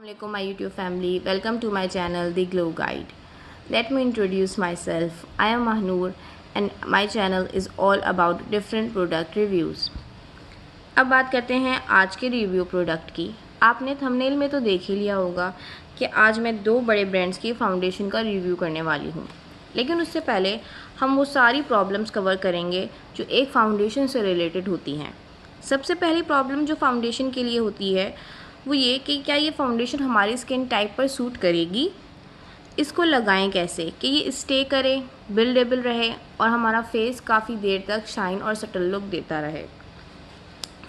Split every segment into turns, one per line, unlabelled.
Assalamualaikum my YouTube family, welcome to my channel The Glow Guide. Let me introduce myself. I am Mahnoor and my channel is all about different product reviews. अब बात करते हैं आज के review product की। आपने thumbnail में तो देख ही लिया होगा कि आज मैं दो बड़े ब्रांड्स की फाउंडेशन का रिव्यू करने वाली हूँ, लेकिन उससे पहले हम वो सारी प्रॉब्लम्स कवर करेंगे जो एक फाउंडेशन से रिलेटेड होती हैं। सबसे पहली प्रॉब्लम जो फाउंडेशन के लिए होती है वो ये कि क्या ये फाउंडेशन हमारी स्किन टाइप पर सूट करेगी, इसको लगाएं कैसे कि ये स्टे करे, बिल्डेबल रहे और हमारा फेस काफ़ी देर तक शाइन और सटल लुक देता रहे।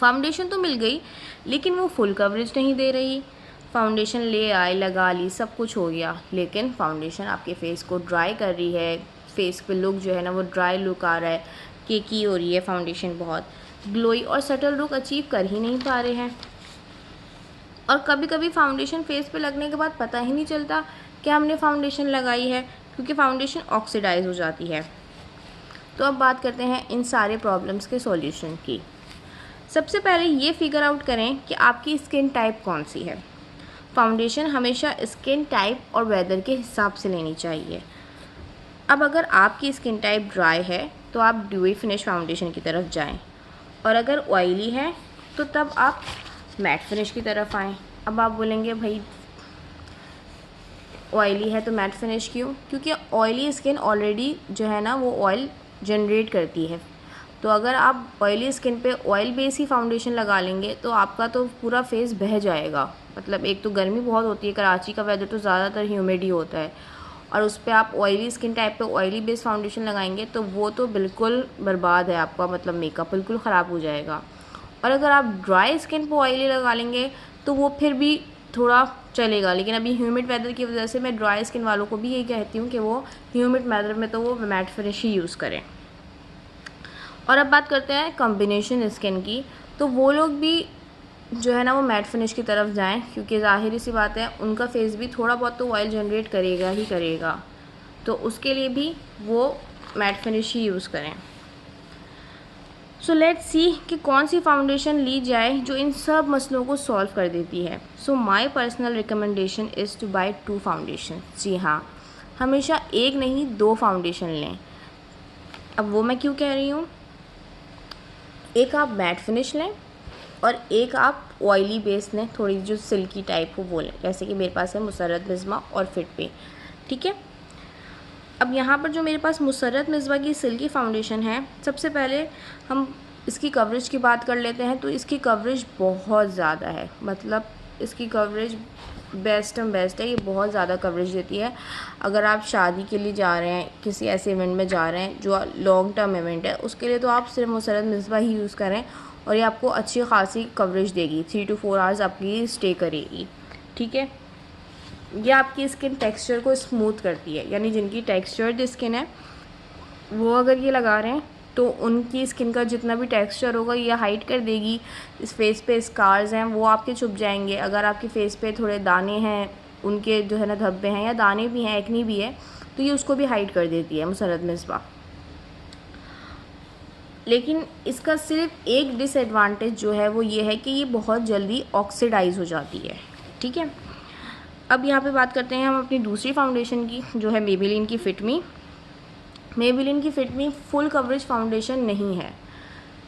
फाउंडेशन तो मिल गई लेकिन वो फुल कवरेज नहीं दे रही। फाउंडेशन ले आए, लगा ली, सब कुछ हो गया, लेकिन फाउंडेशन आपके फेस को ड्राई कर रही है। फेस पे लुक जो है ना वो ड्राई लुक आ रहा है, केकी हो रही है। फाउंडेशन बहुत ग्लोई और सटल लुक अचीव कर ही नहीं पा रहे हैं। और कभी कभी फाउंडेशन फेस पे लगने के बाद पता ही नहीं चलता कि हमने फाउंडेशन लगाई है, क्योंकि फाउंडेशन ऑक्सीडाइज हो जाती है। तो अब बात करते हैं इन सारे प्रॉब्लम्स के सॉल्यूशन की। सबसे पहले ये फिगर आउट करें कि आपकी स्किन टाइप कौन सी है। फाउंडेशन हमेशा स्किन टाइप और वेदर के हिसाब से लेनी चाहिए। अब अगर आपकी स्किन टाइप ड्राई है तो आप ड्यूई फिनिश फाउंडेशन की तरफ जाएं, और अगर ऑयली है तो तब आप मैट फिनिश की तरफ आएँ। अब आप बोलेंगे भाई ऑयली है तो मैट फिनिश क्यों? क्योंकि ऑयली स्किन ऑलरेडी जो है ना वो ऑयल जनरेट करती है। तो अगर आप ऑयली स्किन पे ऑयल बेस ही फाउंडेशन लगा लेंगे तो आपका तो पूरा फेस बह जाएगा। मतलब एक तो गर्मी बहुत होती है, कराची का वेदर तो ज़्यादातर ह्यूमिड ही होता है, और उस पर आप ऑयली स्किन टाइप पे ऑयली बेस फाउंडेशन लगाएंगे तो वो तो बिल्कुल बर्बाद है आपका, मतलब मेकअप बिल्कुल ख़राब हो जाएगा। और अगर आप ड्राई स्किन पे ऑयली लगा लेंगे तो वो फिर भी थोड़ा चलेगा, लेकिन अभी ह्यूमिड वेदर की वजह से मैं ड्राई स्किन वालों को भी यही कहती हूँ कि वो ह्यूमिड वेदर में तो वो मैट फिनिश ही यूज़ करें। और अब बात करते हैं कॉम्बिनेशन स्किन की, तो वो लोग भी जो है ना वो मैट फिनिश की तरफ जाएं, क्योंकि ज़ाहिर सी बात है उनका फेस भी थोड़ा बहुत तो ऑयल जनरेट करेगा ही करेगा, तो उसके लिए भी वो मैट फिनिश ही यूज़ करें। सो लेट्स सी कि कौन सी फाउंडेशन ली जाए जो इन सब मसलों को सॉल्व कर देती है। So my personal recommendation is to buy 2 foundation. जी हाँ, हमेशा एक नहीं 2 फाउंडेशन लें। अब वो मैं क्यों कह रही हूँ, एक आप मैट फिनिश लें और एक आप ऑयली बेस लें, थोड़ी जो सिल्की टाइप हो वो लें, जैसे कि मेरे पास है मुसर्रत मिज़्मा और फिट पे। ठीक है, अब यहाँ पर जो मेरे पास मुसर्रत मिज़्मा की सिल्की फाउंडेशन है, सबसे पहले हम इसकी कवरेज की बात कर लेते हैं। तो इसकी कवरेज बहुत ज़्यादा है, मतलब इसकी कवरेज बेस्ट है। ये बहुत ज़्यादा कवरेज देती है। अगर आप शादी के लिए जा रहे हैं, किसी ऐसे इवेंट में जा रहे हैं जो लॉन्ग टर्म इवेंट है, उसके लिए तो आप सिर्फ मुसर्रत मिज़्मा ही यूज़ करें और ये आपको अच्छी खासी कवरेज देगी। 3 to 4 आवर्स आपकी स्टे करेगी। ठीक है, ये आपकी स्किन टेक्सचर को स्मूथ करती है, यानी जिनकी टेक्सचर्ड स्किन है वो अगर ये लगा रहे हैं तो उनकी स्किन का जितना भी टेक्सचर होगा ये हाइड कर देगी। इस फेस पे स्कार्स हैं वो आपके छुप जाएंगे। अगर आपके फेस पे थोड़े दाने हैं, उनके जो है ना धब्बे हैं या दाने भी हैं, एक्नी भी है, तो ये उसको भी हाइड कर देती है मुसर्रत मिज़्मा। लेकिन इसका सिर्फ एक डिसएडवांटेज जो है वो ये है कि ये बहुत जल्दी ऑक्सीडाइज हो जाती है। ठीक है, अब यहाँ पे बात करते हैं हम अपनी दूसरी फाउंडेशन की, जो है मेबेलिन की फिट मी। मेबेलिन की फिट मी फुल कवरेज फाउंडेशन नहीं है।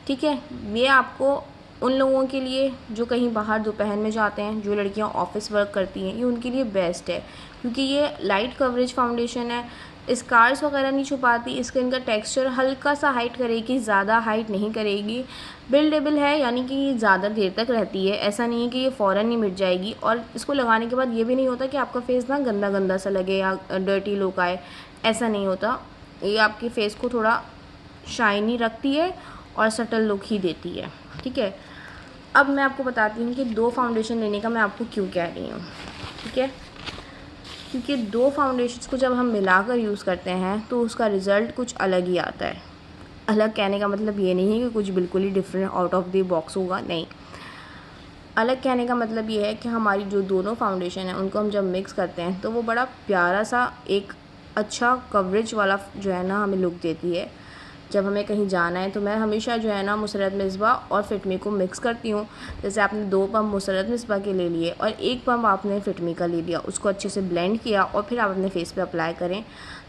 ठीक है, ये आपको उन लोगों के लिए जो कहीं बाहर दोपहर में जाते हैं, जो लड़कियां ऑफिस वर्क करती हैं, ये उनके लिए बेस्ट है, क्योंकि ये लाइट कवरेज फाउंडेशन है। स्कार्स वगैरह नहीं छुपाती, स्किन का टेक्सचर हल्का सा हाइट करेगी, ज़्यादा हाइट नहीं करेगी। बिल्डेबल है, यानी कि ये ज़्यादा देर तक रहती है। ऐसा नहीं है कि ये फ़ौरन नहीं मिट जाएगी, और इसको लगाने के बाद ये भी नहीं होता कि आपका फेस ना गंदा गंदा सा लगे या डर्टी लुक आए, ऐसा नहीं होता। ये आपके फेस को थोड़ा शाइनी रखती है और सटल लुक ही देती है। ठीक है, अब मैं आपको बताती हूँ कि 2 फाउंडेशन लेने का मैं आपको क्यों कह रही हूँ। ठीक है, क्योंकि 2 फाउंडेशंस को जब हम मिलाकर यूज़ करते हैं तो उसका रिज़ल्ट कुछ अलग ही आता है। अलग कहने का मतलब ये नहीं है कि कुछ बिल्कुल ही different out of the box होगा, नहीं। अलग कहने का मतलब ये है कि हमारी जो दोनों फाउंडेशन है उनको हम जब मिक्स करते हैं तो वो बड़ा प्यारा सा एक अच्छा कवरेज वाला जो है ना हमें लुक देती है। जब हमें कहीं जाना है तो मैं हमेशा जो है ना मुसर्रत मिसबाह और फिटमी को मिक्स करती हूँ। जैसे आपने 2 पम्प मुसर्रत मिसबाह के ले लिए और 1 पम्प आपने फिटमी का ले लिया, उसको अच्छे से ब्लेंड किया और फिर आप अपने फेस पे अप्लाई करें,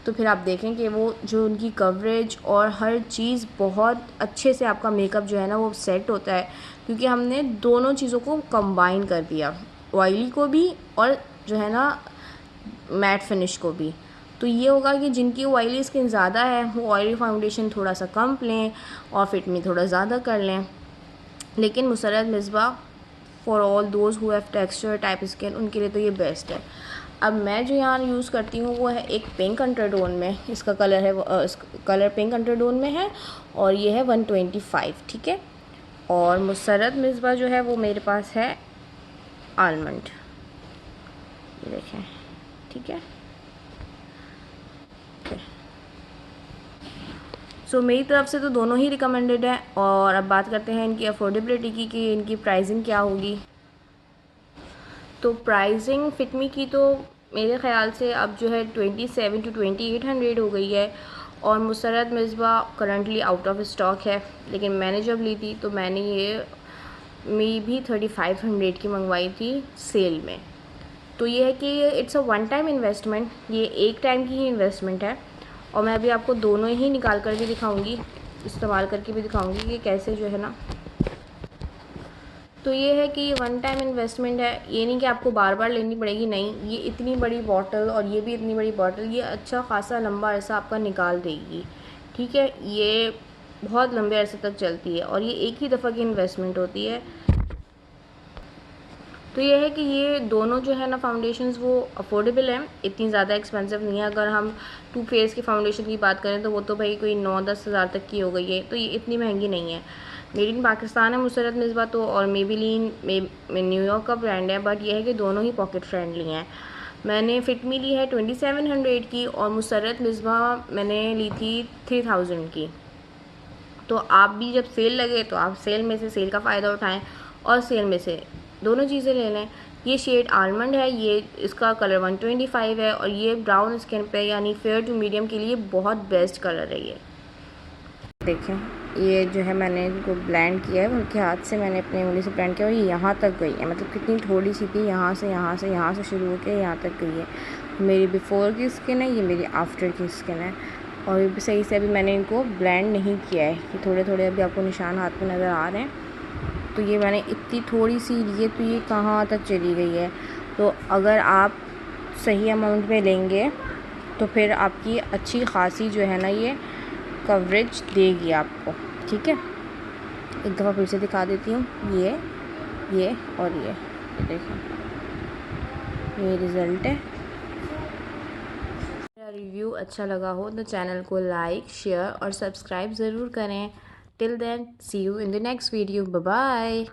तो फिर आप देखें कि वो जो उनकी कवरेज और हर चीज़ बहुत अच्छे से आपका मेकअप जो है ना वो सेट होता है, क्योंकि हमने दोनों चीज़ों को कंबाइन कर दिया, ऑयली को भी और जो है ना मैट फिनिश को भी। तो ये होगा कि जिनकी ऑयली स्किन ज़्यादा है वो ऑयली फाउंडेशन थोड़ा सा कम लें और फिट में थोड़ा ज़्यादा कर लें, लेकिन Musarrat Misbah for all those who have texture type skin उनके लिए तो ये बेस्ट है। अब मैं जो यहाँ यूज़ करती हूँ वो है एक पिंक अंडरटोन में, इसका कलर है कलर पिंक अंडरटोन में है और ये है 125, ठीक है। और मुसर्रत मिसबाह जो है वो मेरे पास है आलमंड, ये देखें, ठीक है। सो मेरी तरफ से तो दोनों ही रिकमेंडेड है। और अब बात करते हैं इनकी अफोर्डेबिलिटी की कि इनकी प्राइसिंग क्या होगी। तो प्राइसिंग फिटमी की तो मेरे ख़्याल से अब जो है 27 to 2800 हो गई है और Musarrat Misbah currently out of stock है, लेकिन मैंने जब ली थी तो मैंने ये मे भी 3500 की मंगवाई थी सेल में। तो ये है कि it's a one time investment, ये एक टाइम की ही इन्वेस्टमेंट है और मैं अभी आपको दोनों ही निकाल कर भी दिखाऊंगी, इस्तेमाल करके भी दिखाऊंगी कि कैसे जो है ना। तो ये है कि वन टाइम इन्वेस्टमेंट है, ये नहीं कि आपको बार बार लेनी पड़ेगी, नहीं, ये इतनी बड़ी बॉटल और ये भी इतनी बड़ी बॉटल ये अच्छा खासा लंबा अरसा आपका निकाल देगी, ठीक है। ये बहुत लंबे अरसे तक चलती है और ये एक ही दफ़ा की इन्वेस्टमेंट होती है। तो ये है कि ये दोनों जो है ना फाउंडेशंस वो अफोर्डेबल हैं, इतनी ज़्यादा एक्सपेंसिव नहीं है। अगर हम टू फेस की फाउंडेशन की बात करें तो वो तो भाई कोई 9-10 हज़ार तक की हो गई है, तो ये इतनी महंगी नहीं है। मेड इन पाकिस्तान है मुसर्रत मिसबाह तो, और मेबेलिन न्यूयॉर्क का ब्रांड है, बट ये है कि दोनों ही पॉकेट फ्रेंडली हैं। मैंने फिटमी ली है 2700 की और मुसर्रत मिसबाह मैंने ली थी 3000 की। तो आप भी जब सेल लगे तो आप सेल में से सेल का फ़ायदा उठाएं और सेल में से दोनों चीज़ें ले लें। ये शेड आलमंड है, ये इसका कलर 125 है और ये ब्राउन स्किन पे यानी फेयर टू मीडियम के लिए बहुत बेस्ट कलर है। ये देखें, ये जो है मैंने इनको ब्लेंड किया है, उनके हाथ से मैंने अपनी उंगली से ब्लेंड किया और ये यहाँ तक गई है, मतलब कितनी थोड़ी सी थी, यहाँ से शुरू होकर यहाँ तक गई है। मेरी बिफ़ोर की स्किन है, ये मेरी आफ्टर की स्किन है और ये सही से अभी मैंने इनको ब्लेंड नहीं किया है, ये थोड़े थोड़े अभी आपको निशान हाथ में नज़र आ रहे हैं। तो ये मैंने इतनी थोड़ी सी ली, तो ये कहाँ तक चली गई है। तो अगर आप सही अमाउंट में लेंगे तो फिर आपकी अच्छी खासी जो है ना ये कवरेज देगी आपको, ठीक है। एक दफ़ा फिर से दिखा देती हूँ, ये और ये देखो, ये रिज़ल्ट है। मेरा रिव्यू अच्छा लगा हो तो चैनल को लाइक, शेयर और सब्सक्राइब ज़रूर करें। Till then see you in the next video, bye bye.